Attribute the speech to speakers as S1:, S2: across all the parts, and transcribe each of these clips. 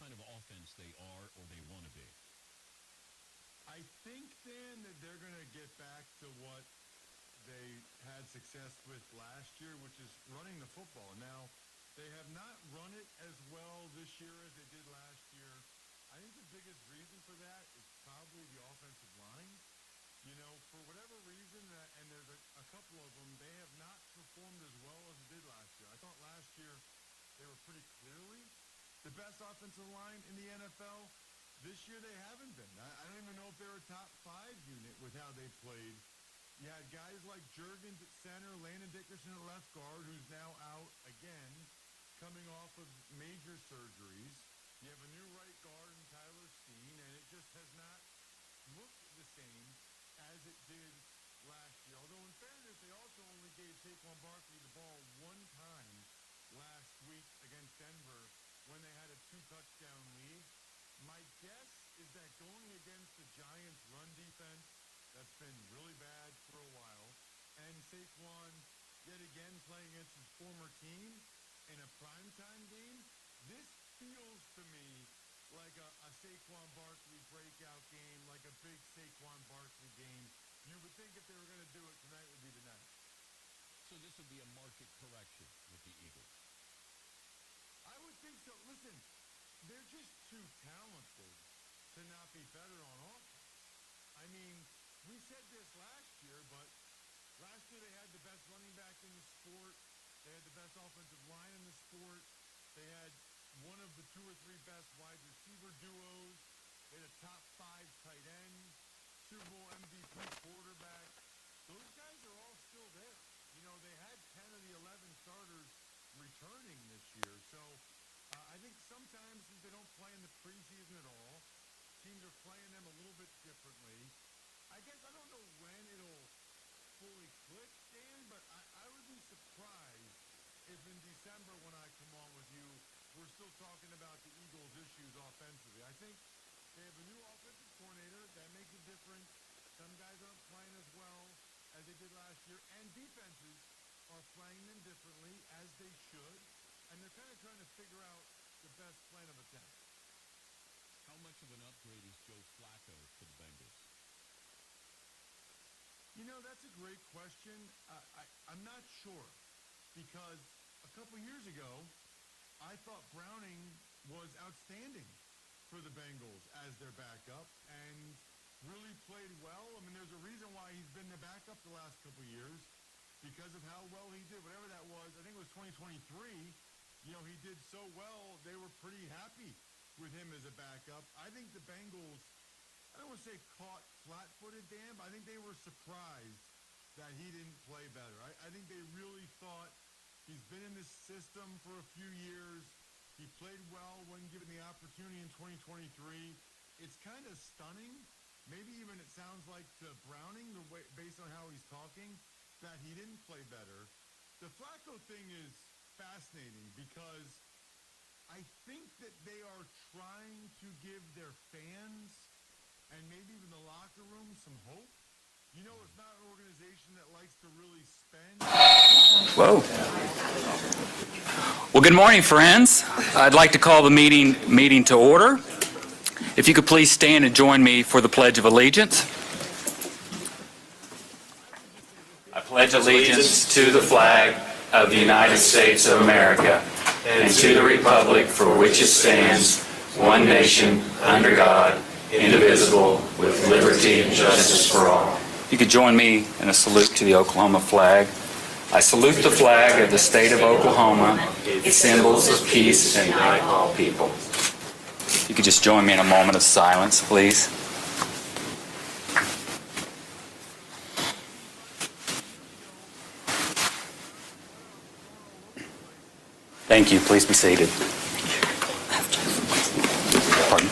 S1: kind of offense they are or they want to be?
S2: I think, Dan, that they're going to get back to what they had success with last year, which is running the football. Now, they have not run it as well this year as they did last year. I think the biggest reason for that is probably the offensive line. You know, for whatever reason, and there's a couple of them, they have not performed as well as they did last year. I thought last year they were pretty clearly the best offensive line in the NFL. This year they haven't been. I don't even know if they're a top 5 unit with how they played. You had guys like Jurgens at center, Landon Dickerson at left guard, who's now out again, coming off of major surgeries. You have a new right guard in Tyler Steen, and it just has not looked the same as it did last year. Although, in fairness, they also only gave Saquon Barkley the ball one time last week against Denver when they had a 2-touchdown lead. My guess is that going against the Giants' run defense, that's been really bad for a while, and Saquon yet again playing against his former team in a primetime game, this feels to me like a Saquon Barkley breakout game, like a big Saquon Barkley game. You would think if they were going to do it, tonight would be the night.
S1: So this would be a market correction with the Eagles.
S2: I would think so. Listen, they're just too talented to not be better on offense. I mean, we said this last year, but last year they had the best running back in the sport. They had the best offensive line in the sport. They had one of the 2 or 3 best wide receiver duos. They had a top 5 tight end, Super Bowl MVP quarterback. Those guys are all still there. You know, they had 10 of the 11 starters returning this year. So I think sometimes since they don't play in the preseason at all, teams are playing them a little bit differently. I guess I don't know when it'll fully click, Dan, but I would be surprised if in December when I come on with you, we're still talking about the Eagles' issues offensively. I think they have a new offensive coordinator. That makes a difference. Some guys aren't playing as well as they did last year, and defenses are playing them differently, as they should, and they're kind of trying to figure out the best plan of attack.
S1: How much of an upgrade is Joe Flacco to the Bengals?
S2: You know, that's a great question. I'm not sure, because a couple years ago, I thought Browning was outstanding for the Bengals as their backup and really played well. I mean, there's a reason why he's been the backup the last couple years, because of how well he did. Whatever that was, I think it was 2023. You know, he did so well, they were pretty happy with him as a backup. I think the Bengals, I don't want to say caught flat-footed, Dan, but I think they were surprised that he didn't play better. I think they really thought he's been in this system for a few years. He played well when given the opportunity in 2023. It's kind of stunning. Maybe even it sounds like to Browning, the way, based on how he's talking, that he didn't play better. The Flacco thing is fascinating because I think that they are trying to give their fans and maybe even the locker room some hope. You know, it's not an organization that likes to really spend.
S3: Whoa. Well, good morning, friends. I'd like to call the meeting to order. If you could please stand and join me for the Pledge of Allegiance. I pledge allegiance to the flag of the United States of America and to the republic for which it stands, one nation, under God, indivisible, with liberty and justice for all. You could join me in a salute to the Oklahoma flag. I salute the flag of the state of Oklahoma, symbols of peace and unite all people. You could just join me in a moment of silence, please. Thank you. Please be seated. Pardon.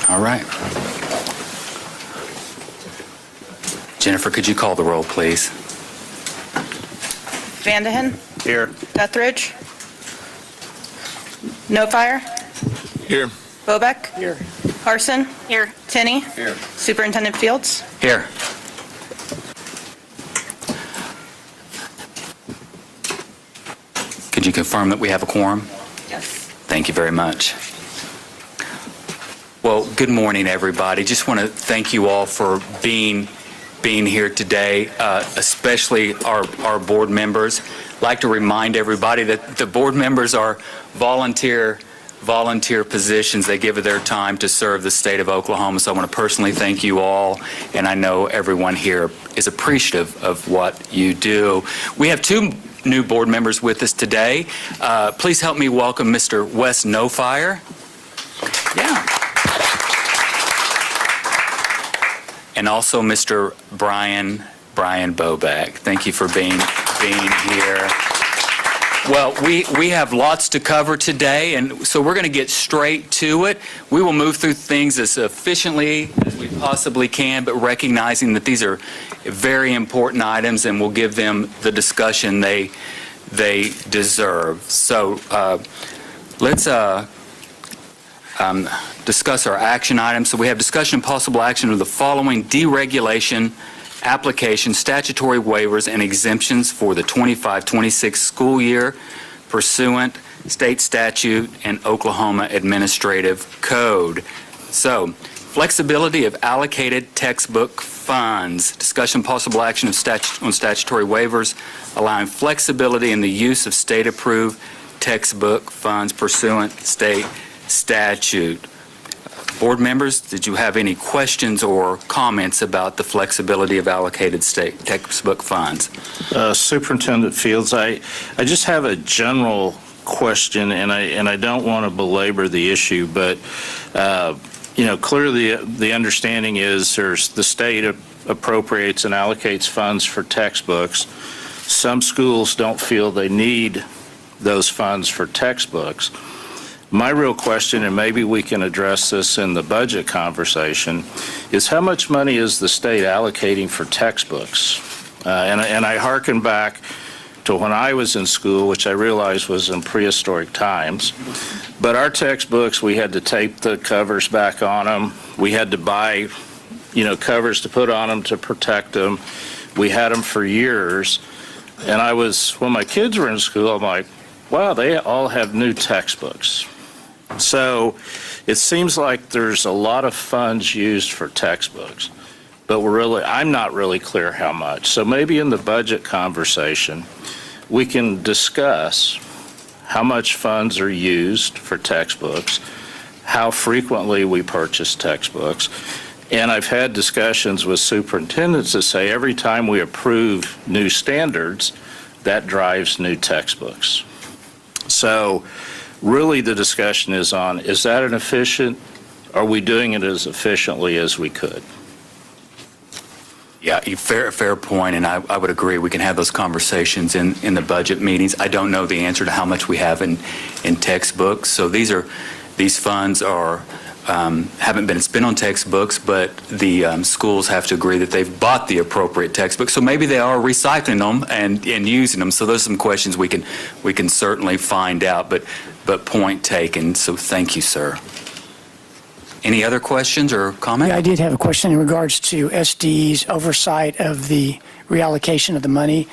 S3: All right. Jennifer, could you call the roll, please?
S4: Vandehan?
S5: Here.
S4: Guthridge? Nofire?
S5: Here.
S4: Bobeck? Here. Carson? Here. Tinney?
S5: Here.
S4: Superintendent Fields?
S3: Here. Could you confirm that we have a quorum?
S4: Yes.
S3: Thank you very much. Well, good morning, everybody. Just want to thank you all for being here today, especially our board members. I'd like to remind everybody that the board members are volunteer positions. They give of their time to serve the state of Oklahoma. So I want to personally thank you all, and I know everyone here is appreciative of what you do. We have two new board members with us today. Please help me welcome Mr. Wes Nofire. Yeah. And also Mr. Brian Bobak. Thank you for being here. Well, we have lots to cover today, and so we're going to get straight to it. We will move through things as efficiently as we possibly can, but recognizing that these are very important items, and we'll give them the discussion they deserve. So let's discuss our action items. So we have discussion and possible action of the following deregulation application, statutory waivers, and exemptions for the 25-26 school year pursuant state statute and Oklahoma Administrative Code. So, flexibility of allocated textbook funds. Discussion possible action of on statutory waivers, allowing flexibility in the use of state-approved textbook funds pursuant state statute. Board members, did you have any questions or comments about the flexibility of allocated state textbook funds?
S5: Superintendent Fields, I just have a general question, and I don't want to belabor the issue, but clearly the understanding is the state appropriates and allocates funds for textbooks. Some schools don't feel they need those funds for textbooks. My real question, and maybe we can address this in the budget conversation, is how much money is the state allocating for textbooks? And I hearken back to when I was in school, which I realize was in prehistoric times. But our textbooks, we had to tape the covers back on them. We had to buy, covers to put on them to protect them. We had them for years. And when my kids were in school, I'm like, wow, they all have new textbooks. So it seems like there's a lot of funds used for textbooks, but I'm not really clear how much. So maybe in the budget conversation, we can discuss how much funds are used for textbooks, how frequently we purchase textbooks. And I've had discussions with superintendents that say every time we approve new standards, that drives new textbooks. So really the discussion is are we doing it as efficiently as we could?
S3: Yeah, fair point, and I would agree. We can have those conversations in the budget meetings. I don't know the answer to how much we have in textbooks. So these funds haven't been spent on textbooks, but the schools have to agree that they've bought the appropriate textbooks. So maybe they are recycling them and using them. So those are some questions we can certainly find out. But point taken. So thank you, sir. Any other questions or comments?
S6: Yeah, I did have a question in regards to SD's oversight of the reallocation of the money.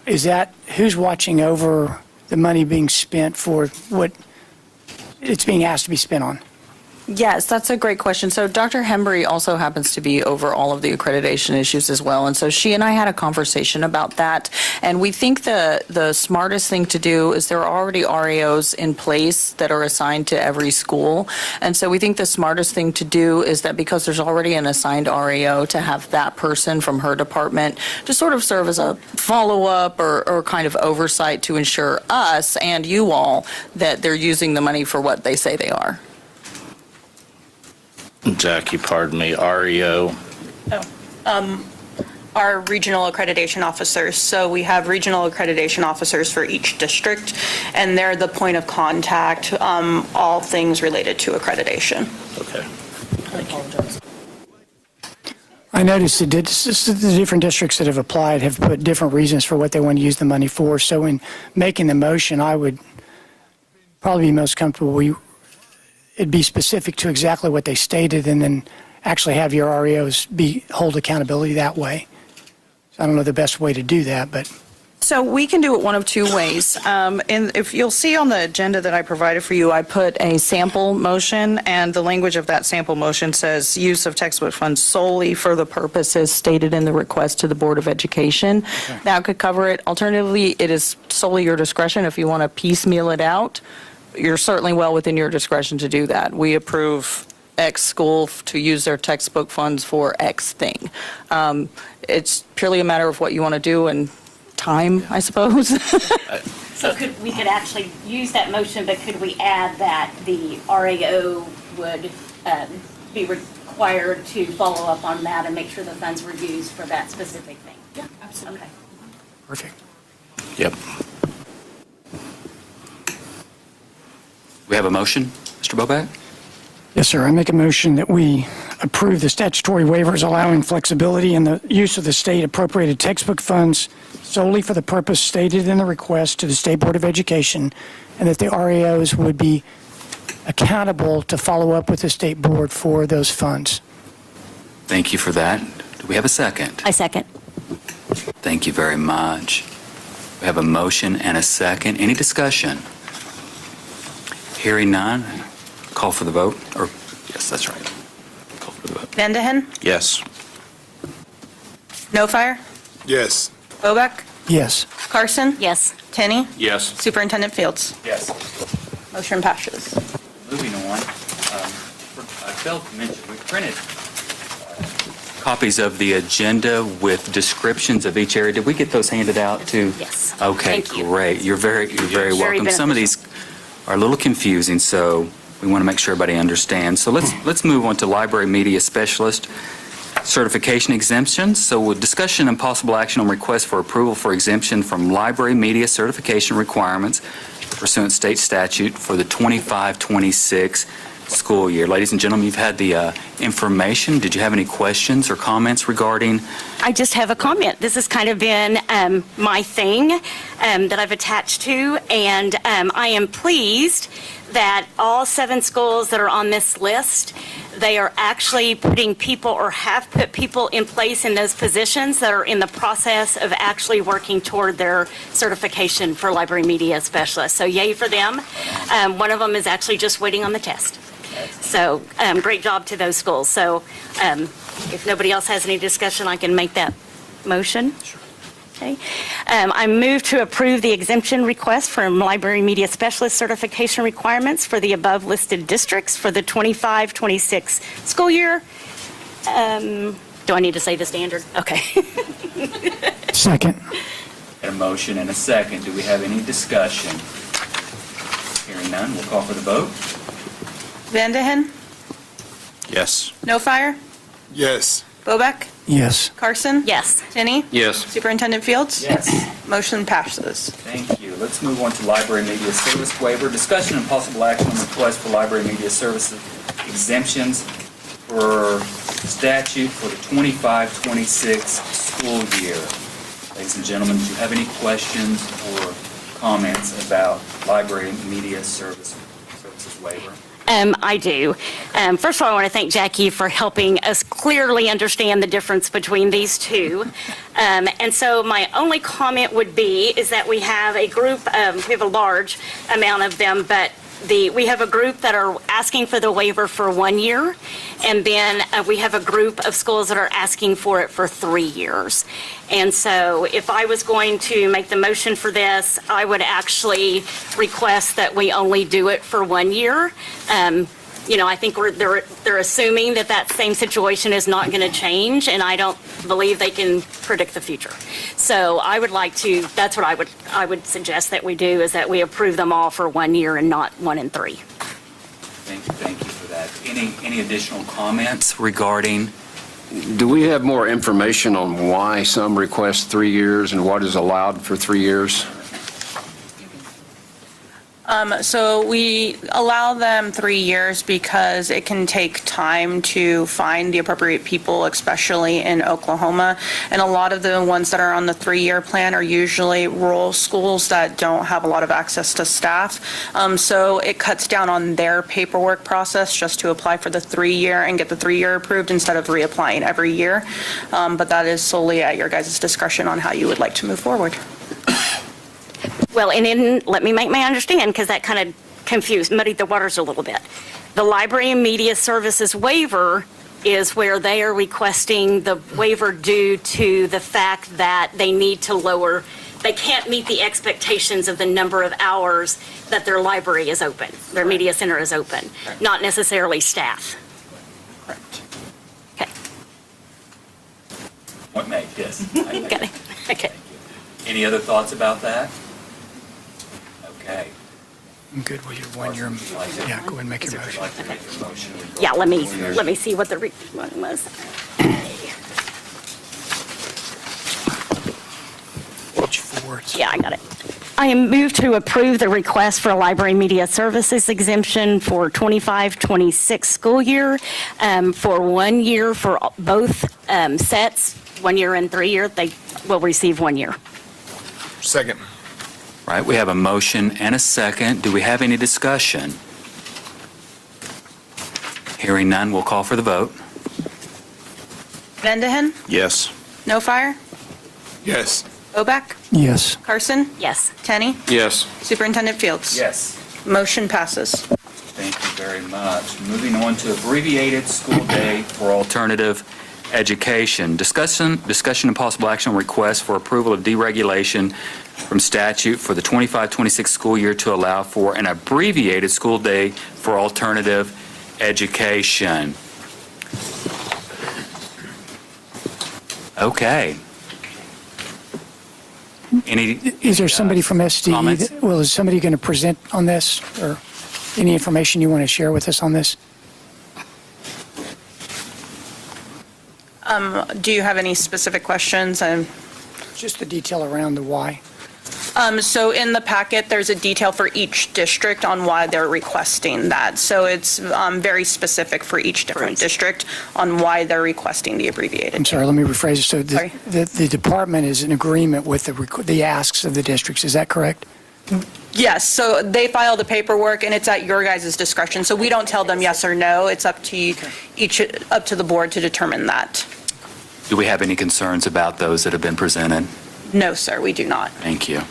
S6: Is that who's watching over the money being spent for what it's being asked to be spent on?
S7: Yes, that's a great question. So Dr. Hembry also happens to be over all of the accreditation issues as well. And so she and I had a conversation about that. And we think the smartest thing to do is there are already RAOs in place that are assigned to every school. And so we think the smartest thing to do is that because there's already an assigned RAO, to have that person from her department to sort of serve as a follow-up or kind of oversight to ensure us and you all that they're using the money for what they say they are.
S5: Jackie, pardon me, REO.
S4: Our regional accreditation officers. So we have regional accreditation officers for each district, and they're the point of contact, all things related to accreditation.
S5: Okay.
S6: I noticed that the different districts that have applied have put different reasons for what they want to use the money for. So in making the motion, I would probably be most comfortable it'd be specific to exactly what they stated, and then actually have your REOs hold accountability that way. So I don't know the best way to do that, but
S7: So we can do it one of two ways. And if you'll see on the agenda that I provided for you, I put a sample motion, and the language of that sample motion says use of textbook funds solely for the purposes stated in the request to the Board of Education. That could cover it. Alternatively, it is solely your discretion. If you want to piecemeal it out, you're certainly well within your discretion to do that. We approve X school to use their textbook funds for X thing. It's purely a matter of what you want to do and time, I suppose.
S8: So we could actually use that motion, but could we add that the RAO would be required to follow up on that and make sure the funds were used for that specific thing?
S7: Yeah, absolutely.
S8: Okay.
S6: Perfect.
S3: Yep. We have a motion, Mr. Boback?
S6: Yes, sir. I make a motion that we approve the statutory waivers allowing flexibility in the use of the state appropriated textbook funds solely for the purpose stated in the request to the State Board of Education, and that the RAOs would be accountable to follow up with the state board for those funds.
S3: Thank you for that. Do we have a second?
S8: I second.
S3: Thank you very much. We have a motion and a second. Any discussion? Hearing none, call for the vote. Or, yes, that's right. Call for the vote.
S4: Van Dehen,
S5: Yes.
S4: No Fire,
S2: Yes.
S4: Bobek,
S6: Yes.
S4: Carson,
S8: Yes.
S4: Tenney,
S5: Yes.
S4: Superintendent Fields.
S3: Yes.
S4: Motion passes.
S3: Moving on, I failed to mention, we printed copies of the agenda with descriptions of each area. Did we get those handed out too?
S8: Yes.
S3: Okay,
S8: Thank you.
S3: great. You're very
S8: Very
S3: welcome. Some of these are a little confusing, so we want to make sure everybody understands. So let's move on to library media specialist certification exemptions. So with discussion and possible action on request for approval for exemption from library media certification requirements pursuant to state statute for the 25-26 school year. Ladies and gentlemen, you've had the information. Did you have any questions or comments regarding?
S8: I just have a comment. This has kind of been my thing that I've attached to, and I am pleased that all 7 schools that are on this list, they are actually putting people or have put people in place in those positions that are in the process of actually working toward their certification for library media specialists. So yay for them. One of them is actually just waiting on the test. So great job to those schools. So if nobody else has any discussion, I can make that motion. Sure. Okay. I move to approve the exemption request from library media specialist certification requirements for the above listed districts for the 25-26 school year. Do I need to say the standard? Okay.
S6: Second.
S3: A motion and a second. Do we have any discussion? Hearing none, we'll call for the vote.
S4: Van Dehen,
S5: Yes.
S4: No Fire,
S2: Yes.
S4: Bobek,
S6: Yes.
S4: Carson,
S8: Yes.
S4: Tenney,
S5: Yes.
S4: Superintendent Fields.
S3: Yes.
S4: Motion passes.
S3: Thank you. Let's move on to library media service waiver. Discussion and possible action on request for library media services exemptions for statute for the 25-26 school year. Ladies and gentlemen, do you have any questions or comments about library media services waiver?
S8: I do. First of all, I want to thank Jackie for helping us clearly understand the difference between these two. And so my only comment would be is that we have a group, we have a large amount of them, but we have a group that are asking for the waiver for 1 year, and then we have a group of schools that are asking for it for 3 years. And so if I was going to make the motion for this, I would actually request that we only do it for 1 year. I think they're assuming that same situation is not going to change, and I don't believe they can predict the future. So I would like to, that's what I would suggest that we do, is that we approve them all for 1 year and not 1 and 3.
S3: Thank you for that. Any additional comments regarding?
S9: Do we have more information on why some request 3 years and what is allowed for 3 years?
S4: So we allow them 3 years because it can take time to find the appropriate people, especially in Oklahoma. And a lot of the ones that are on the 3-year plan are usually rural schools that don't have a lot of access to staff. So it cuts down on their paperwork process just to apply for the 3-year and get the 3-year approved instead of reapplying every year. But that is solely at your guys' discretion on how you would like to move forward.
S8: Well, and then, let me make my understand, because that kind of muddied the waters a little bit. The Library and Media Services waiver is where they are requesting the waiver due to the fact that they need to lower, they can't meet the expectations of the number of hours that their library is open, their media center is open, not necessarily staff.
S3: Correct.
S8: Okay,
S3: Point made, yes.
S8: got it, okay.
S3: Any other thoughts about that? Okay.
S6: I'm good with your 1 year. Yeah, go ahead and make your
S3: Would you
S6: motion.
S3: like to make your motion?
S8: Yeah, let me see what the one was.
S6: Page 4.
S8: Yeah, I got it. I am moved to approve the request for a library media services exemption for 25-26 school year for 1 year for both sets, 1 year and 3 year. They will receive 1 year.
S2: Second.
S3: Right, we have a motion and a second. Do we have any discussion? Hearing none, we'll call for the vote.
S4: Vandenhen,
S5: Yes.
S4: No Fire,
S2: Yes.
S4: Bobak,
S6: Yes.
S4: Carson,
S8: Yes.
S4: Tenney,
S9: Yes.
S4: Superintendent Fields.
S3: Yes.
S4: Motion passes.
S3: Thank you very much. Moving on to abbreviated school day for alternative education. Discussion and possible action on request for approval of deregulation from statute for the 25-26 school year to allow for an abbreviated school day for alternative education. Okay. Any?
S6: Is there somebody from SD?
S3: Comments?
S6: Well, is somebody going to present on this, or any information you want to share with us on this?
S4: Do you have any specific questions?
S6: Just the detail around the why.
S4: So in the packet, there's a detail for each district on why they're requesting that. So it's very specific for each different district on why they're requesting the abbreviated.
S6: I'm sorry, let me rephrase it. So
S4: Sorry.
S6: the department is in agreement with the asks of the districts, is that correct?
S4: Yes, so they file the paperwork, and it's at your guys' discretion. So we don't tell them yes or no. It's up to up to the board to determine that.
S3: Do we have any concerns about those that have been presented?
S4: No, sir, we do not.
S3: Thank you.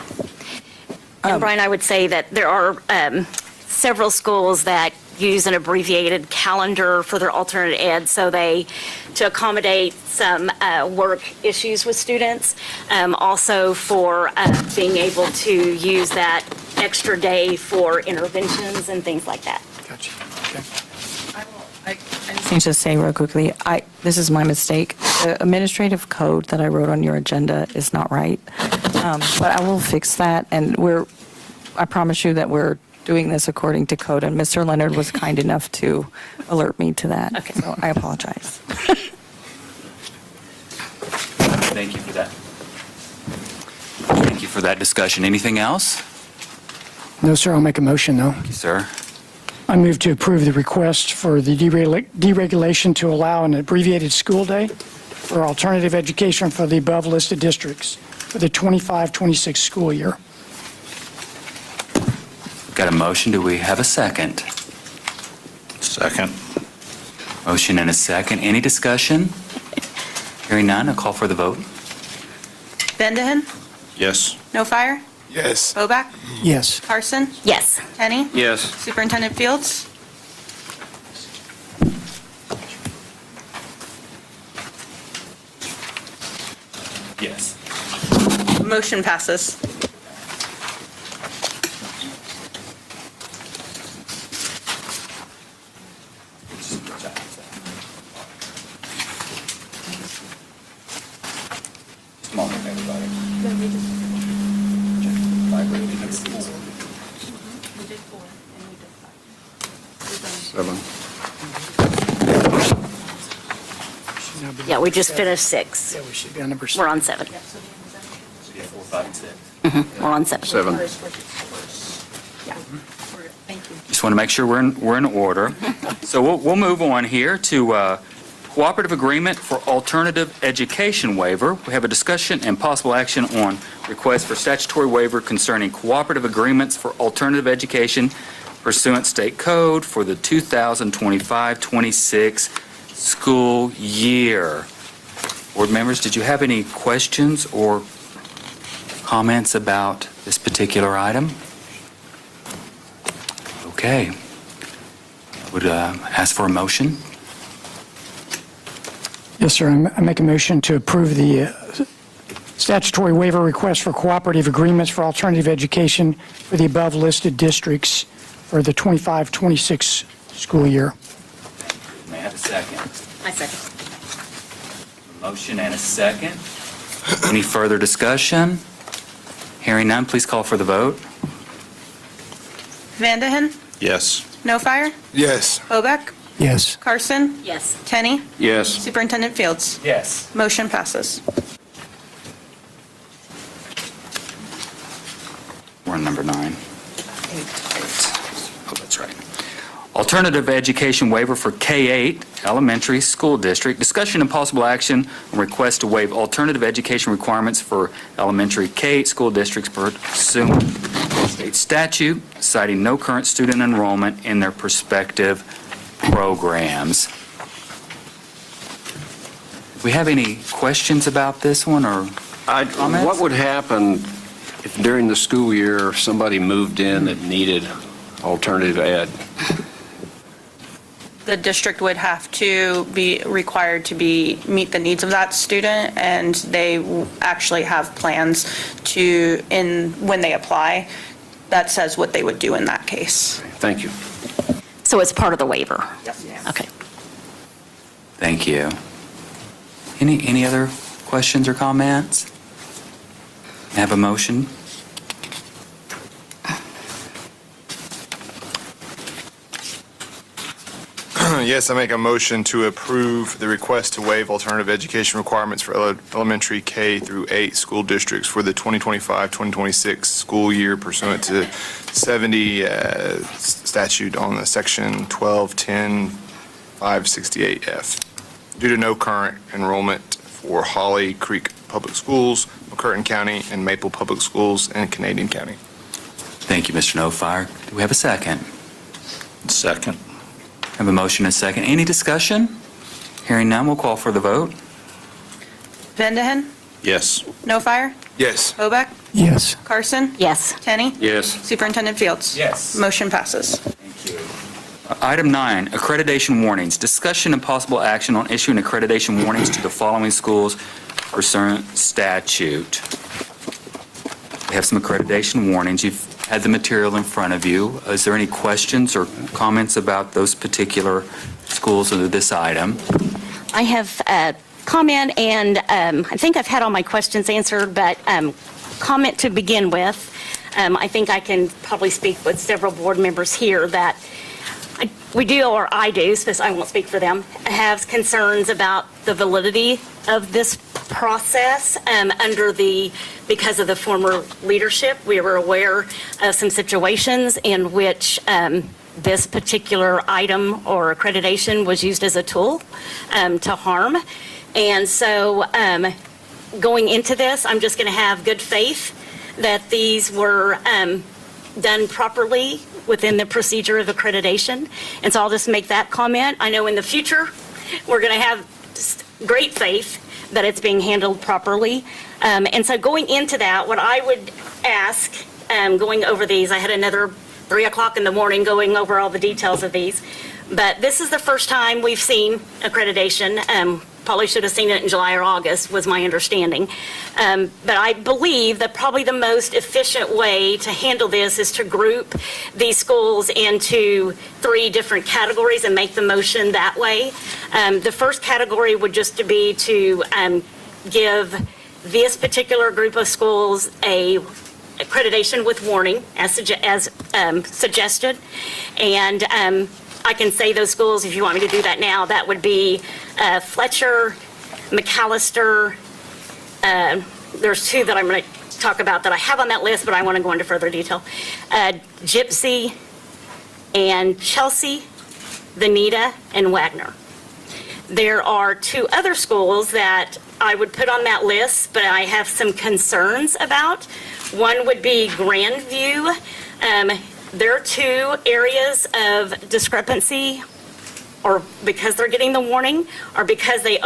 S8: And Brian, I would say that there are several schools that use an abbreviated calendar for their alternate ed, so to accommodate some work issues with students, also for being able to use that extra day for interventions and things like that.
S6: Gotcha. Okay.
S7: I just need to say real quickly, this is my mistake. The administrative code that I wrote on your agenda is not right. But I will fix that, and I promise you that we're doing this according to code, and Mr. Leonard was kind enough to alert me to that.
S8: Okay.
S7: So I apologize.
S3: Thank you for that. Thank you for that discussion. Anything else?
S6: No, sir, I'll make a motion, though.
S3: Thank you, sir.
S6: I move to approve the request for the deregulation to allow an abbreviated school day for alternative education for the above listed districts for the 25-26 school year.
S3: Got a motion. Do we have a second?
S5: Second.
S3: Motion and a second. Any discussion? Hearing none, I'll call for the vote.
S4: Vandenhen,
S5: Yes.
S4: No Fire,
S2: Yes.
S4: Bobak,
S6: Yes.
S4: Carson,
S8: Yes.
S4: Tenney,
S9: Yes.
S4: Superintendent Fields.
S3: Yes.
S4: Motion passes.
S3: Just a moment, everybody.
S9: Seven.
S8: Yeah, we just finished 6.
S6: Yeah, we should be on number
S8: We're on 7.
S3: Yeah, 4, 5, and 6.
S8: We're on 7.
S9: Seven.
S3: Just want to make sure we're in order. So we'll move on here to cooperative agreement for alternative education waiver. We have a discussion and possible action on request for statutory waiver concerning cooperative agreements for alternative education pursuant state code for the 2025-26 school year. Board members, did you have any questions or comments about this particular item? Okay. I would ask for a motion.
S6: Yes, sir. I make a motion to approve the statutory waiver request for cooperative agreements for alternative education for the above listed districts for the 25-26 school year.
S3: May I have a second?
S8: I second.
S3: A motion and a second. Any further discussion? Hearing none, please call for the vote.
S4: Vandehen,
S5: Yes.
S4: Nofire,
S2: Yes.
S4: Hobeck,
S6: Yes.
S4: Carson,
S8: Yes.
S4: Tenney,
S9: Yes.
S4: Superintendent Fields.
S3: Yes.
S4: Motion passes.
S3: We're on number 9. 8. Oh, that's right. Alternative education waiver for K-8 elementary school district. Discussion and possible action on request to waive alternative education requirements for elementary K-8 school districts pursuant to state statute, citing no current student enrollment in their prospective programs. Do we have any questions about this one, or comments?
S9: What would happen if during the school year somebody moved in that needed alternative ed?
S4: The district would have to be required to meet the needs of that student, and they actually have plans when they apply, that says what they would do in that case.
S9: Thank you.
S8: So it's part of the waiver?
S4: Yes.
S8: Okay.
S3: Thank you. Any other questions or comments? I have a motion.
S10: Yes, I make a motion to approve the request to waive alternative education requirements for elementary K through 8 school districts for the 2025-2026 school year pursuant to 70 statute on the section 1210-568F. Due to no current enrollment for Holly Creek Public Schools, McCurtain County, and Maple Public Schools in Canadian County.
S3: Thank you, Mr. Nofire. Do we have a second?
S5: Second.
S3: I have a motion and a second. Any discussion? Hearing none, we'll call for the vote.
S4: Vandehen,
S5: Yes.
S4: Nofire,
S10: Yes.
S4: Hobeck,
S6: Yes.
S4: Carson,
S8: Yes.
S4: Tenney,
S9: Yes.
S4: Superintendent Fields.
S3: Yes.
S4: Motion passes.
S3: Thank you. Item 9, accreditation warnings. Discussion and possible action on issuing accreditation warnings to the following schools pursuant statute. We have some accreditation warnings. You've had the material in front of you. Is there any questions or comments about those particular schools under this item?
S8: I have a comment, and I think I've had all my questions answered, but comment to begin with. I think I can probably speak with several board members here that we do, or I do, because I won't speak for them, have concerns about the validity of this process because of the former leadership. We were aware of some situations in which this particular item or accreditation was used as a tool to harm. And so going into this, I'm just going to have good faith that these were done properly within the procedure of accreditation. And so I'll just make that comment. I know in the future, we're going to have great faith that it's being handled properly. And so going into that, what I would ask, going over these, I had another 3 o'clock in the morning going over all the details of these, but this is the first time we've seen accreditation. Probably should have seen it in July or August, was my understanding. But I believe that probably the most efficient way to handle this is to group these schools into 3 different categories and make the motion that way. The first category would just to be to give this particular group of schools a accreditation with warning as suggested. And I can say those schools, if you want me to do that now, that would be Fletcher, McAllister. There's 2 that I'm going to talk about that I have on that list, but I want to go into further detail. Gypsy and Chelsea, Veneta, and Wagner. There are 2 other schools that I would put on that list, but I have some concerns about. One would be Grandview. There are 2 areas of discrepancy, or because they're getting the warning, or because they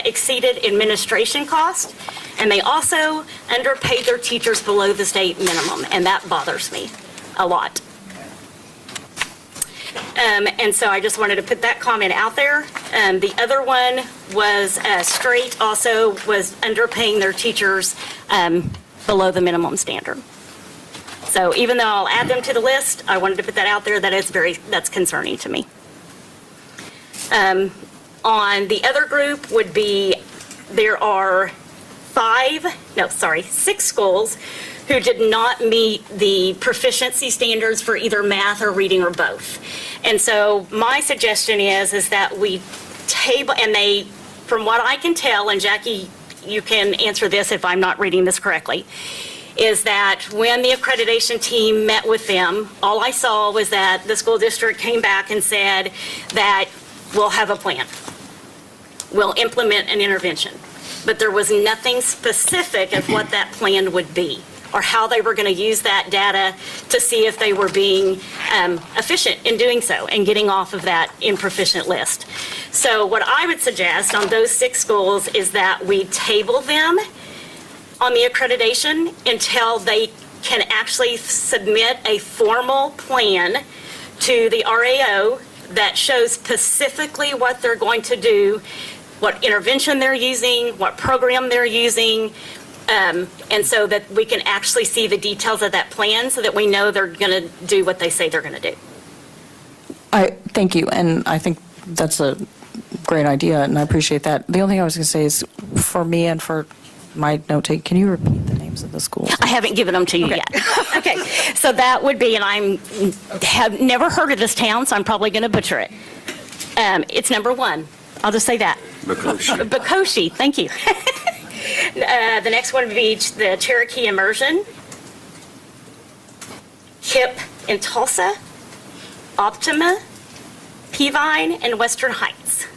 S8: exceeded administration cost. And they also underpaid their teachers below the state minimum, and that bothers me a lot. And so I just wanted to put that comment out there. The other one was Straight also was underpaying their teachers below the minimum standard. So even though I'll add them to the list, I wanted to put that out there. That's concerning to me. On the other group would be, there are 6 schools who did not meet the proficiency standards for either math or reading or both. And so my suggestion is that we table, and they, from what I can tell, and Jackie, you can answer this if I'm not reading this correctly, is that when the accreditation team met with them, all I saw was that the school district came back and said that we'll have a plan. We'll implement an intervention. But there was nothing specific of what that plan would be, or how they were going to use that data to see if they were being efficient in doing so and getting off of that improficient list. So what I would suggest on those 6 schools is that we table them on the accreditation until they can actually submit a formal plan to the RAO that shows specifically what they're going to do, what intervention they're using, what program they're using, and so that we can actually see the details of that plan so that we know they're going to do what they say they're going to do.
S7: Thank you, and I think that's a great idea, and I appreciate that. The only thing I was going to say is, for me and for my note take, can you repeat the names of the schools?
S8: I haven't given them to you yet. Okay, so that would be, and have never heard of this town, so I'm probably going to butcher it. It's number 1. I'll just say that. Bakoshi, thank you. The next one would be the Cherokee Immersion, HIP in Tulsa, Optima, Peavine, and Western Heights.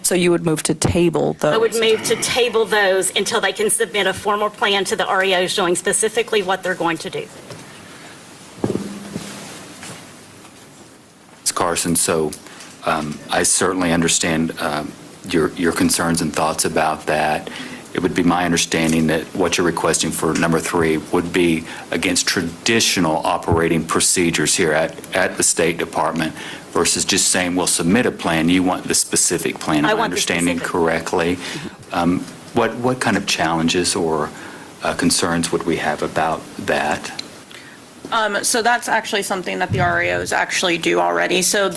S7: So you would move to table those?
S8: I would move to table those until they can submit a formal plan to the REO showing specifically what they're going to do.
S3: Ms. Carson, so I certainly understand your concerns and thoughts about that. It would be my understanding that what you're requesting for number 3 would be against traditional operating procedures here at the State Department versus just saying, we'll submit a plan. You want the specific plan. Am I understanding correctly? What kind of challenges or concerns would we have about that?
S4: So that's actually something that the RAOs actually do already. So all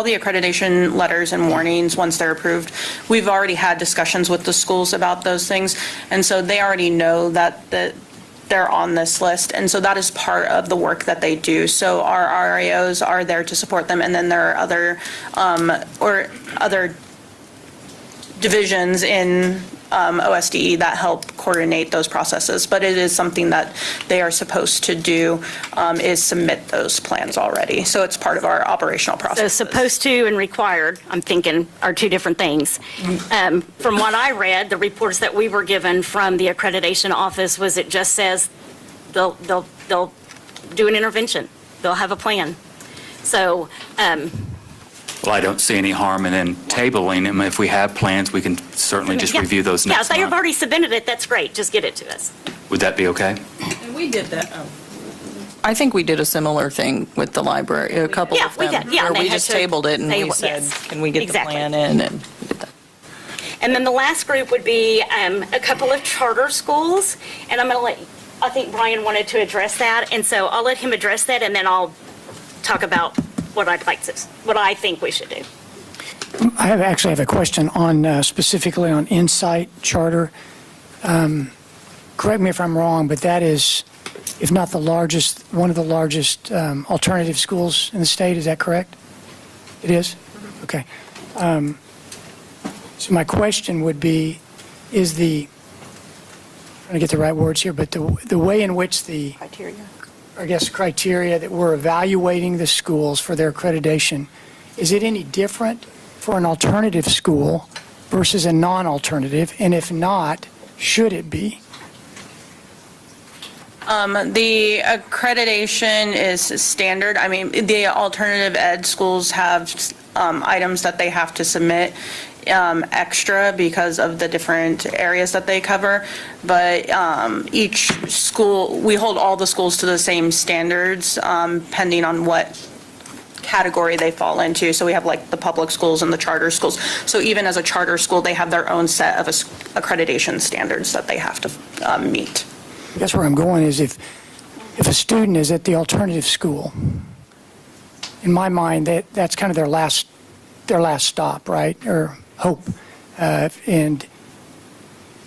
S4: the accreditation letters and warnings, once they're approved, we've already had discussions with the schools about those things. And so they already know that they're on this list. And so that is part of the work that they do. So our RAOs are there to support them. And then there are other divisions in OSDE that help coordinate those processes, but it is something that they are supposed to do, is submit those plans already. So it's part of our operational process.
S8: So supposed to and required, I'm thinking, are 2 different things. From what I read, the reports that we were given from the accreditation office was it just says they'll do an intervention. They'll have a plan. So,
S3: Well, I don't see any harm in then tabling them. If we have plans, we can certainly just review those next month.
S8: Yeah, if they have already submitted it, that's great. Just get it to us.
S3: Would that be okay?
S7: And we did that. I think we did a similar thing with the library, a couple of them.
S8: Yeah, we did. Yeah,
S7: where
S8: they
S7: we
S8: had
S7: just
S8: to
S7: tabled it and we
S8: table-
S7: said,
S8: yes,
S7: can we get the
S8: exactly.
S7: plan in? And we did that.
S8: And then the last group would be a couple of charter schools, and I'm going to I think Brian wanted to address that, and so I'll let him address that, and then I'll talk about what I think we should do.
S6: I actually have a question on specifically on Insight Charter. Correct me if I'm wrong, but that is, if not the largest, one of the largest alternative schools in the state. Is that correct? It is? Okay. So my question would be, is I'm trying to get the right words here, but the way in which criteria that we're evaluating the schools for their accreditation, is it any different for an alternative school versus a non-alternative? And if not, should it be?
S4: The accreditation is standard. I mean, the alternative ed schools have items that they have to submit extra because of the different areas that they cover. But each school, we hold all the schools to the same standards, depending on what category they fall into. So we have like the public schools and the charter schools. So even as a charter school, they have their own set of accreditation standards that they have to meet.
S6: I guess where I'm going is if a student is at the alternative school, in my mind, that's kind of their last stop, right, or hope. And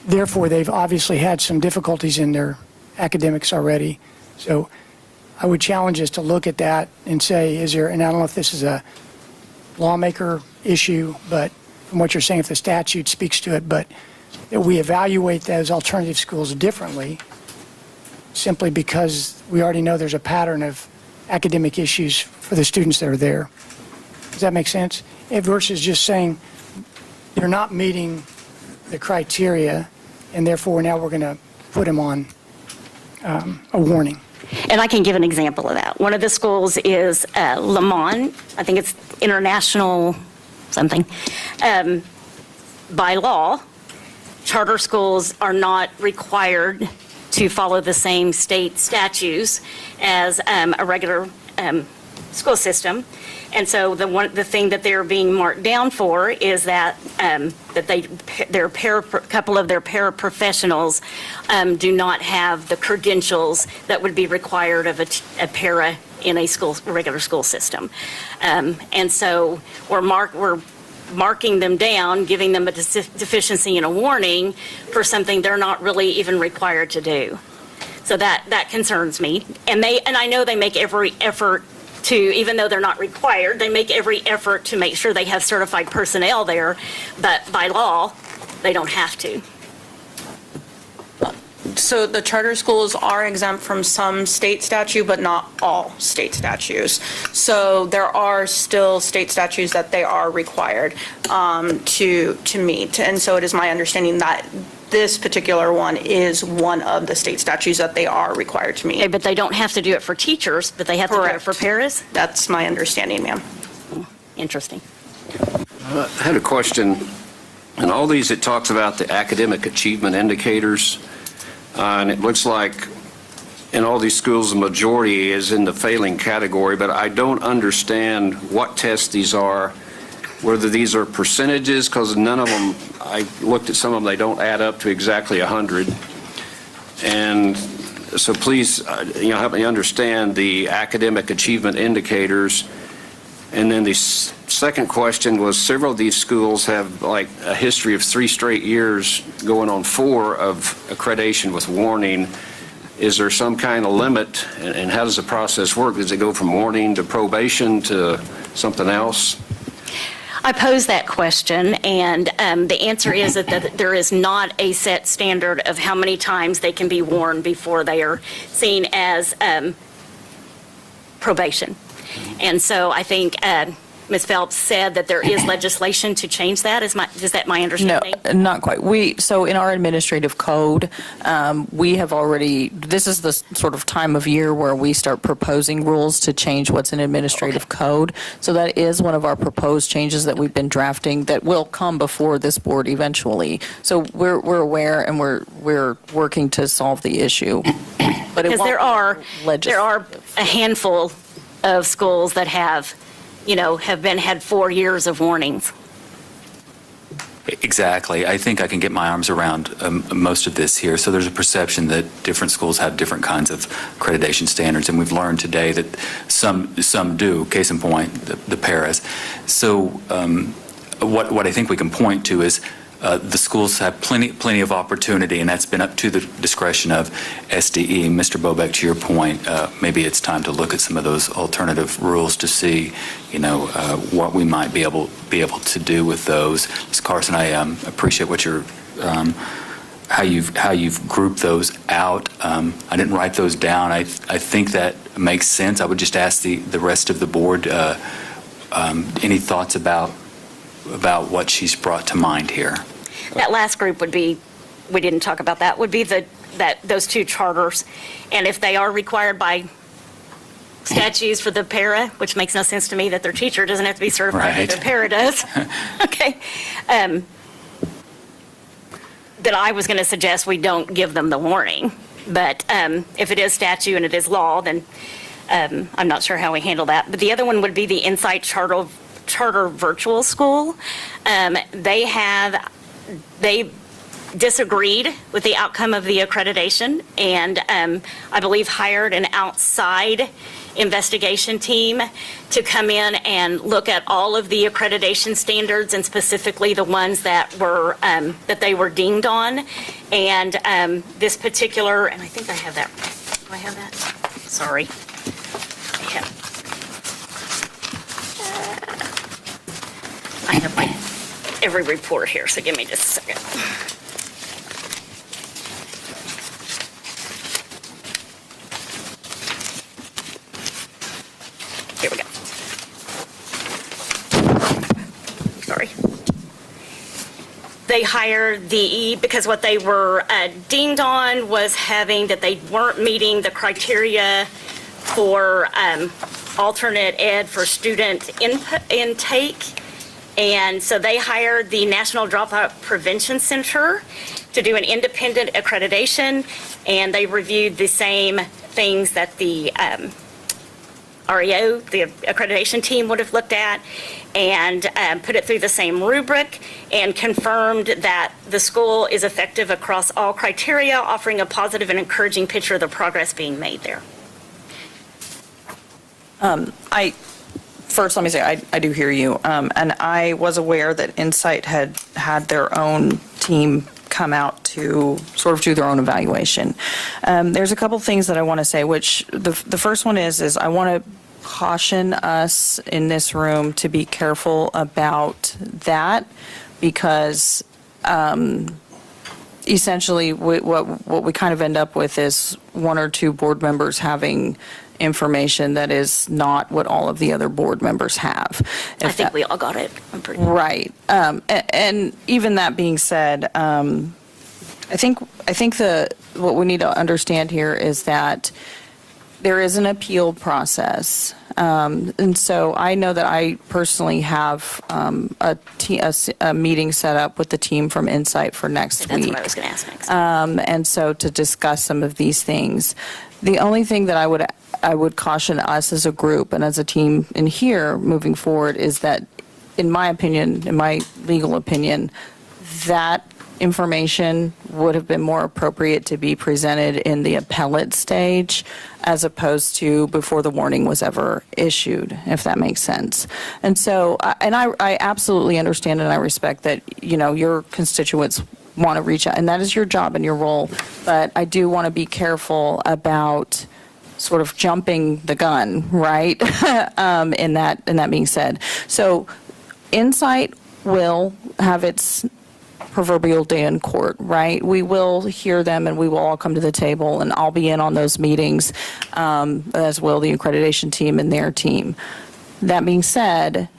S6: therefore, they've obviously had some difficulties in their academics already. So I would challenge us to look at that and say, is there, and I don't know if this is a lawmaker issue, but from what you're saying, if the statute speaks to it, but that we evaluate those alternative schools differently simply because we already know there's a pattern of academic issues for the students that are there. Does that make sense? Versus just saying they're not meeting the criteria and therefore now we're going to put them on a warning.
S8: And I can give an example of that. One of the schools is Lamont. I think it's international something. By law, charter schools are not required to follow the same state statutes as a regular school system. And so the thing that they're being marked down for is that couple of their paraprofessionals do not have the credentials that would be required of a para in a regular school system. And so we're marking them down, giving them a deficiency and a warning for something they're not really even required to do. So that concerns me. And I know they make every effort to, even though they're not required, they make every effort to make sure they have certified personnel there, but by law, they don't have to.
S4: So the charter schools are exempt from some state statute, but not all state statutes. So there are still state statutes that they are required to meet. And so it is my understanding that this particular one is one of the state statutes that they are required to meet.
S8: Okay, but they don't have to do it for teachers, but they have to do it for paras?
S4: That's my understanding, ma'am.
S8: Interesting.
S9: I had a question. In all these, it talks about the academic achievement indicators. And it looks like in all these schools, the majority is in the failing category, but I don't understand what tests these are, whether these are percentages, because none of them, I looked at some of them, they don't add up to exactly 100. And so please, help me understand the academic achievement indicators. And then the second question was, several of these schools have like a history of 3 straight years, going on 4 of accreditation with warning. Is there some kind of limit, and how does the process work? Does it go from warning to probation to something else?
S8: I posed that question, and the answer is that there is not a set standard of how many times they can be warned before they are seen as probation. And so I think Ms. Phelps said that there is legislation to change that. Is that my understanding?
S7: No, not quite. So in our administrative code, we have already, this is the sort of time of year where we start proposing rules to change what's in administrative code. So that is one of our proposed changes that we've been drafting that will come before this board eventually. So we're aware and we're working to solve the issue. But
S8: Because there are a handful of schools that have had 4 years of warnings.
S3: Exactly. I think I can get my arms around most of this here. So there's a perception that different schools have different kinds of accreditation standards, and we've learned today that some do, case in point, the paras. So what I think we can point to is the schools have plenty of opportunity, and that's been up to the discretion of SDE. Mr. Bobek, to your point, maybe it's time to look at some of those alternative rules to see, what we might be able to do with those. Ms. Carson, I appreciate what you're how you've grouped those out. I didn't write those down. I think that makes sense. I would just ask the rest of the board any thoughts about what she's brought to mind here.
S8: That last group would be, we didn't talk about that, would be the those two charters. And if they are required by statutes for the para, which makes no sense to me that their teacher doesn't have to be certified,
S3: Right.
S8: but their para does. Okay. That I was going to suggest we don't give them the warning. But if it is statute and it is law, then I'm not sure how we handle that. But the other one would be the Insight Charter Virtual School. They disagreed with the outcome of the accreditation and I believe hired an outside investigation team to come in and look at all of the accreditation standards and specifically the ones that they were deemed on. And this particular, and I think I have that. Do I have that? Sorry. I have every report here, so give me just a second. Here we go. Sorry. They hired because what they were deemed on was that they weren't meeting the criteria for alternate ed for student intake. And so they hired the National Dropout Prevention Center to do an independent accreditation, and they reviewed the same things that the REO, the accreditation team, would have looked at, and put it through the same rubric, and confirmed that the school is effective across all criteria, offering a positive and encouraging picture of the progress being made there.
S7: First, let me say, I do hear you. And I was aware that Insight had their own team come out to sort of do their own evaluation. There's a couple things that I want to say, which the first one is I want to caution us in this room to be careful about that, because essentially what we kind of end up with is one or two board members having information that is not what all of the other board members have.
S8: I think we all got it. I'm pretty
S7: Right. And even that being said, I think what we need to understand here is that there is an appeal process. And so I know that I personally have a meeting set up with the team from Insight for next week.
S8: That's what I was going to ask next.
S7: And so to discuss some of these things. The only thing that I would caution us as a group and as a team in here moving forward is that, in my opinion, in my legal opinion, that information would have been more appropriate to be presented in the appellate stage as opposed to before the warning was ever issued, if that makes sense. And so, and I absolutely understand and I respect that, your constituents want to reach out, and that is your job and your role, but I do want to be careful about sort of jumping the gun, right? in that being said. So Insight will have its proverbial day in court, right? We will hear them and we will all come to the table, and I'll be in on those meetings, as will the accreditation team and their team. That being said,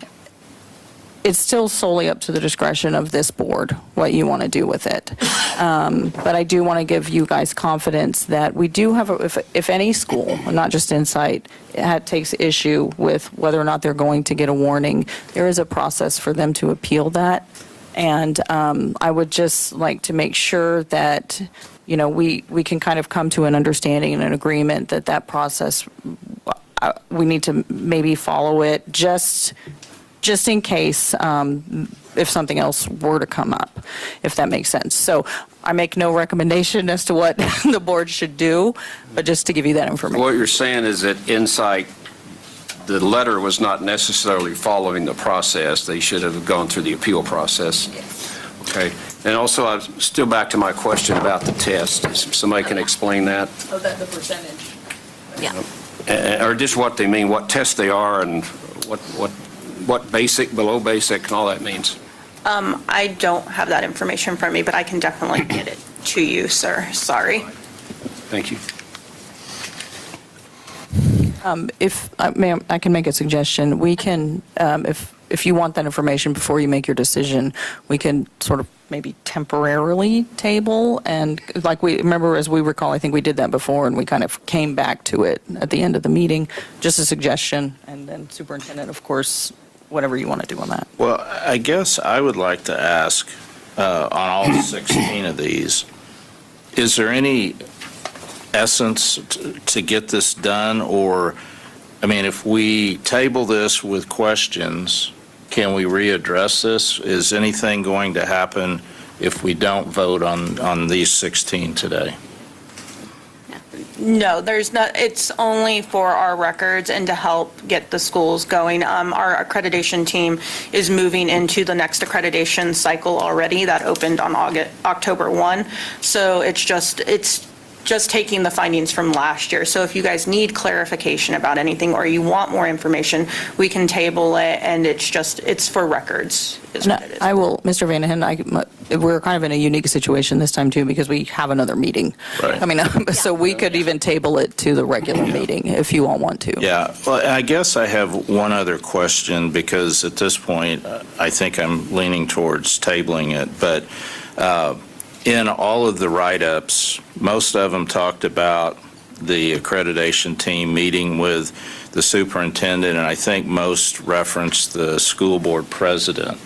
S7: it's still solely up to the discretion of this board what you want to do with it. But I do want to give you guys confidence that we do have, if any school, not just Insight, takes issue with whether or not they're going to get a warning, there is a process for them to appeal that. And I would just like to make sure that, we can kind of come to an understanding and an agreement that process, we need to maybe follow it just in case if something else were to come up, if that makes sense. So I make no recommendation as to what the board should do, but just to give you that information.
S9: What you're saying is that Insight, the letter was not necessarily following the process. They should have gone through the appeal process.
S7: Yes.
S9: Okay. And also, I'm still back to my question about the test. Somebody can explain that?
S7: Oh, the percentage.
S8: Yeah.
S9: Or just what they mean, what tests they are, and what basic, below basic, and all that means.
S4: I don't have that information from me, but I can definitely get it to you, sir. Sorry.
S9: Thank you.
S7: If, ma'am, I can make a suggestion. We can, if you want that information before you make your decision, we can sort of maybe temporarily table, and like we, remember, as we recall, I think we did that before, and we kind of came back to it at the end of the meeting. Just a suggestion, and then Superintendent, of course, whatever you want to do on that.
S5: Well, I guess I would like to ask, on all 16 of these, is there any essence to get this done? Or, I mean, if we table this with questions, can we readdress this? Is anything going to happen if we don't vote on these 16 today?
S4: No, there's not, it's only for our records and to help get the schools going. Our accreditation team is moving into the next accreditation cycle already. That opened on October 1. So it's just taking the findings from last year. So if you guys need clarification about anything or you want more information, we can table it, and it's for records, is what it is.
S7: I will, Mr. Vanahan, we're kind of in a unique situation this time too, because we have another meeting
S5: Right.
S7: coming up. So we could even table it to the regular meeting if you all want to.
S5: Yeah, well, I guess I have one other question, because at this point, I think I'm leaning towards tabling it, but in all of the write-ups, most of them talked about the accreditation team meeting with the superintendent, and I think most referenced the school board president.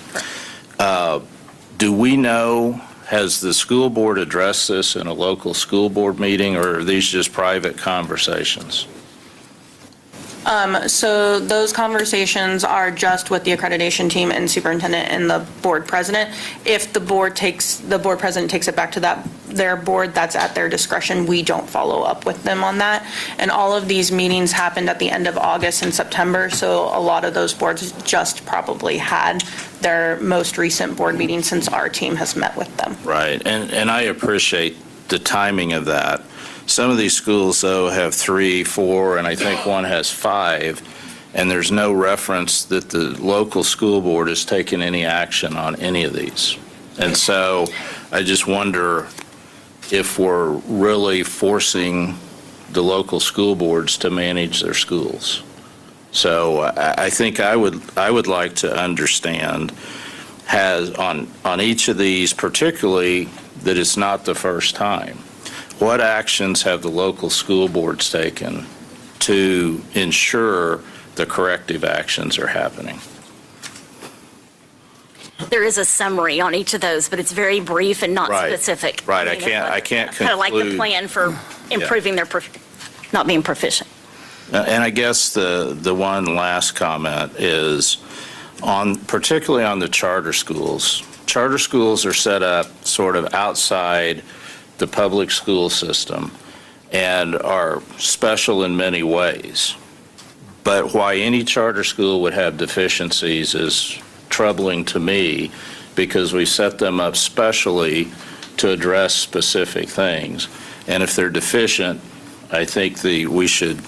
S5: Do we know, has the school board addressed this in a local school board meeting, or are these just private conversations?
S4: So those conversations are just with the accreditation team and superintendent and the board president. If the board president takes it back to their board, that's at their discretion. We don't follow up with them on that. And all of these meetings happened at the end of August and September, so a lot of those boards just probably had their most recent board meeting since our team has met with them.
S5: Right, and I appreciate the timing of that. Some of these schools, though, have 3, 4, and I think one has 5, and there's no reference that the local school board has taken any action on any of these. And so I just wonder if we're really forcing the local school boards to manage their schools. So I think I would like to understand, on each of these, particularly that it's not the first time, what actions have the local school boards taken to ensure the corrective actions are happening?
S8: There is a summary on each of those, but it's very brief and not
S5: Right.
S8: specific.
S5: Right, I can't conclude.
S8: Kind of like the plan for improving their, not being proficient.
S5: And I guess the one last comment is particularly on the charter schools. Charter schools are set up sort of outside the public school system and are special in many ways. But why any charter school would have deficiencies is troubling to me, because we set them up specially to address specific things. And if they're deficient, I think we should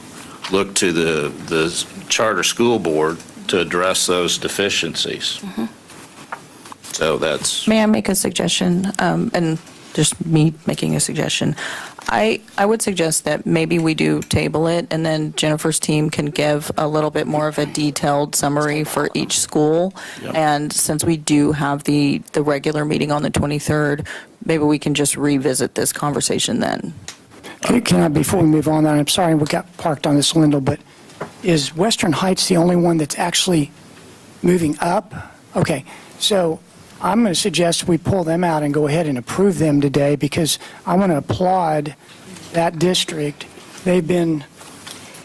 S5: look to the charter school board to address those deficiencies.
S8: Mm-hmm.
S5: So that's...
S7: May I make a suggestion? And just me making a suggestion. I would suggest that maybe we do table it, and then Jennifer's team can give a little bit more of a detailed summary for each school.
S5: Yep.
S7: And since we do have the regular meeting on the 23rd, maybe we can just revisit this conversation then.
S6: Can I, before we move on, I'm sorry we got parked on this, Lindel, but is Western Heights the only one that's actually moving up? Okay, so I'm going to suggest we pull them out and go ahead and approve them today, because I want to applaud that district. They've been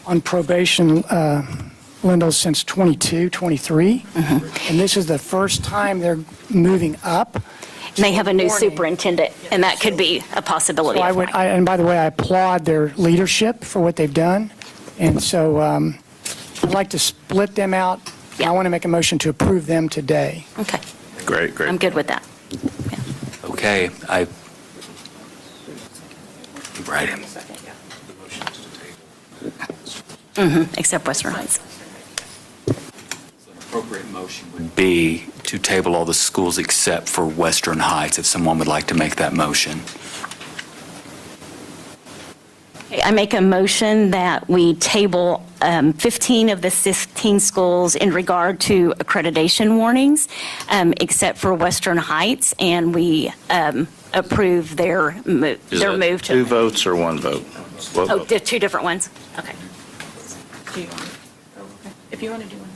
S6: on probation, Lindel, since 22, 23, and this is the first time they're moving up.
S8: And they have a new superintendent, and that could be a possibility.
S6: So and by the way, I applaud their leadership for what they've done, and so I'd like to split them out.
S8: Yeah.
S6: I want to make a motion to approve them today.
S8: Okay,
S5: Great.
S8: I'm good with that.
S11: Okay, right in.
S8: Except Western Heights.
S11: Appropriate motion would be to table all the schools except for Western Heights, if someone would like to make that motion.
S8: Okay, I make a motion that we table 15 of the 16 schools in regard to accreditation warnings, except for Western Heights, and we approve their move
S5: Is that
S8: to.
S5: 2 votes or 1 vote? What
S8: Oh,
S5: vote?
S8: they're 2 different ones? Okay.
S4: If you want to do one.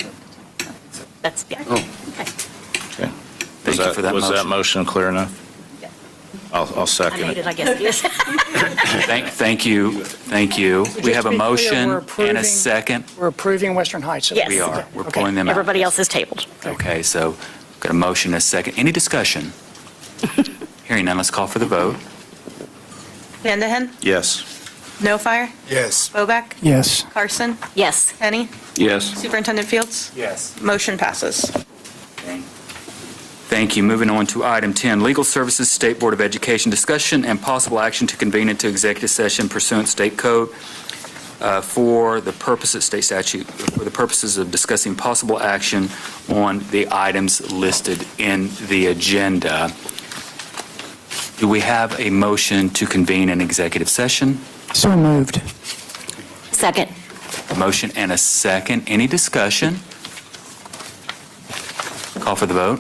S8: That's, yeah.
S9: Oh.
S8: Okay.
S5: Okay.
S11: Thank you for that
S5: Was that
S11: motion.
S5: motion clear enough? I'll
S8: I
S5: second
S8: made
S5: it.
S8: it, I guess, yes.
S11: Thank you. We
S6: Just
S11: have
S6: to
S11: a
S6: be clear,
S11: motion
S6: we're
S11: and a
S6: approving-
S11: second.
S6: We're approving Western Heights.
S8: Yes.
S11: We are. We're
S6: Okay.
S11: pulling them out.
S8: Everybody else is tabled.
S11: Okay, so got a motion and a second. Any discussion? Hearing none, let's call for the vote.
S4: Vandenhen,
S5: Yes.
S4: No Fire,
S10: Yes.
S4: Bobak,
S6: Yes.
S4: Carson,
S8: Yes.
S4: Kenny,
S9: Yes.
S4: Superintendent Fields.
S11: Yes.
S4: Motion passes.
S11: Thank you. Moving on to item 10, Legal Services State Board of Education, discussion and possible action to convene into executive session pursuant state code for the purposes, state statute, for the purposes of discussing possible action on the items listed in the agenda. Do we have a motion to convene an executive session?
S6: So moved.
S8: Second.
S11: A motion and a second. Any discussion? Call for the vote.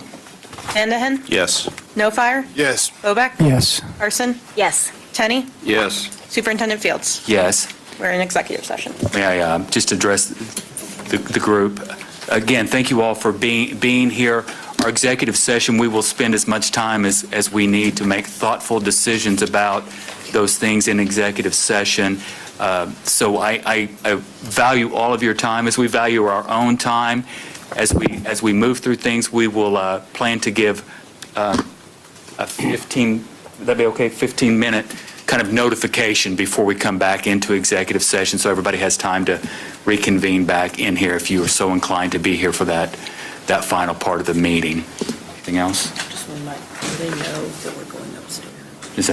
S4: Vandenhen,
S5: Yes.
S4: No Fire,
S10: Yes.
S4: Bobak,
S6: Yes.
S4: Carson,
S8: Yes.
S4: Tenny,
S9: Yes.
S4: Superintendent Fields.
S11: Yes.
S4: We're in executive session.
S11: May I just address the group? Again, thank you all for being here. Our executive session, we will spend as much time as we need to make thoughtful decisions about those things in executive session. So I value all of your time as we value our own time. As we move through things, we will plan to give a 15, would that be okay, 15-minute kind of notification before we come back into executive session, so everybody has time to reconvene back in here if you are so inclined to be here for that final part of the meeting. Anything else?
S7: Just want to let they know that we're going upstairs.
S11: Is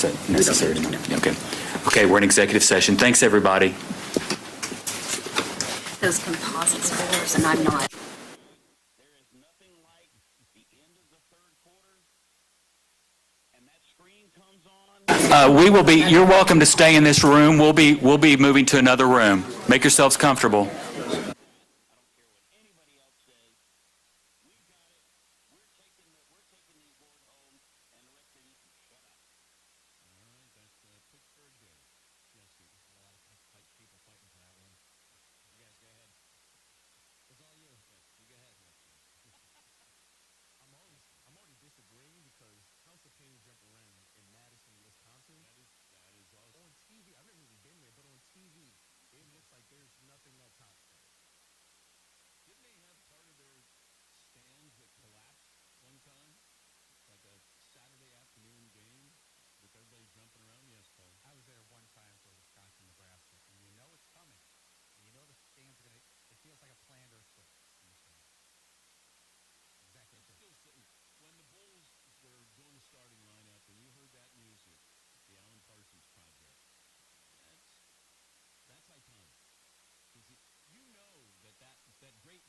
S11: that necessary? Okay. Okay, we're in executive session. Thanks, everybody.
S8: Those composite scores, and I'm not.
S3: There is nothing like the end of the third quarter, and that screen comes on.
S11: You're welcome to stay in this room. We'll be moving to another room. Make yourselves comfortable.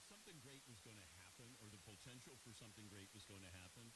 S1: Something great was going to happen, or the potential for something great was going to happen.